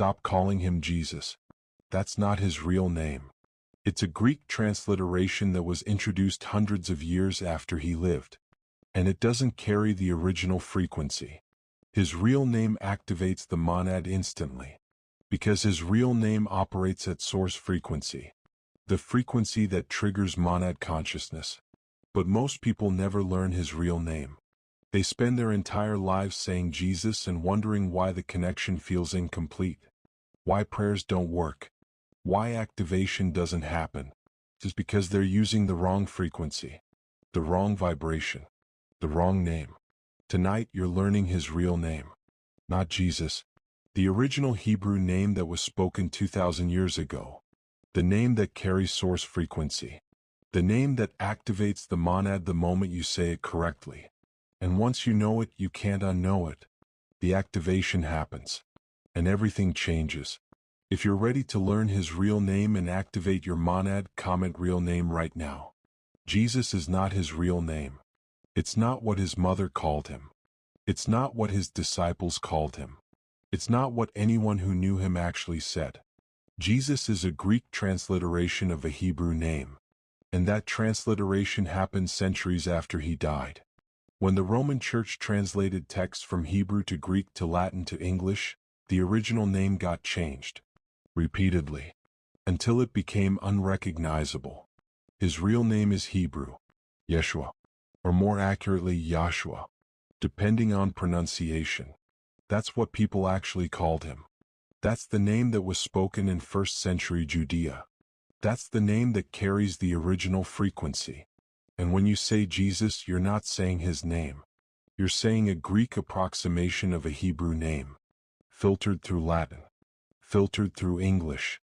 stop calling him Jesus. That's not his real name. It's a Greek transliteration that was introduced hundreds of years after he lived. And it doesn't carry the original frequency. His real name activates the monad instantly, because his real name operates at source frequency, the frequency that triggers monad consciousness. But most people never learn his real name. They spend their entire lives saying Jesus and wondering why the connection feels incomplete, why prayers don't work, why activation doesn't happen. It's because they're using the wrong frequency, the wrong vibration, the wrong name. Tonight you're learning his real name, not Jesus, the original Hebrew name that was spoken 2,000 years ago, the name that carries source frequency, the name that activates the monad the moment you say it correctly. And once you know it, you can't unknow it. The activation happens, and everything changes. If you're ready to learn his real name and activate your monad, comment real name right now. Jesus is not his real name. It's not what his mother called him. It's not what his disciples called him. It's not what anyone who knew him actually said. Jesus is a Greek transliteration of a Hebrew name, and that transliteration happened centuries after he died. When the Roman Church translated texts from Hebrew to Greek to Latin to English, the original name got changed, repeatedly, until it became unrecognizable. His real name is Hebrew, Yeshua, or more accurately Joshua, depending on pronunciation. That's what people actually called him. That's the name that was spoken in 1st century Judea. That's the name that carries the original frequency. And when you say Jesus, you're not saying his name. You're saying a Greek approximation of a Hebrew name, filtered through Latin, filtered through English.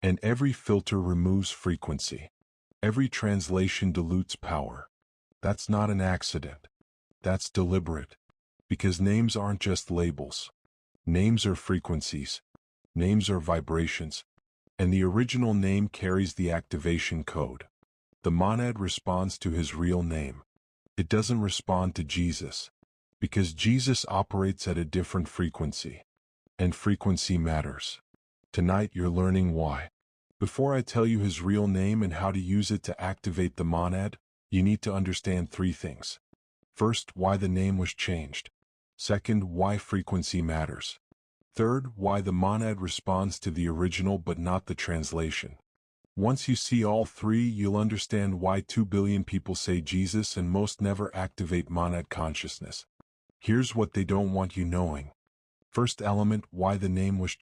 And every filter removes frequency. Every translation dilutes power. That's not an accident. That's deliberate. Because names aren't just labels. Names are frequencies. Names are vibrations. And the original name carries the activation code. The monad responds to his real name. It doesn't respond to Jesus. Because Jesus operates at a different frequency. And frequency matters. Tonight you're learning why. Before I tell you his real name and how to use it to activate the monad, you need to understand 3 things. First, why the name was changed. Second, why frequency matters. Third, why the monad responds to the original but not the translation. Once you see all 3, you'll understand why 2 billion people say Jesus and most never activate monad consciousness. Here's what they don't want you knowing. First element, why the name was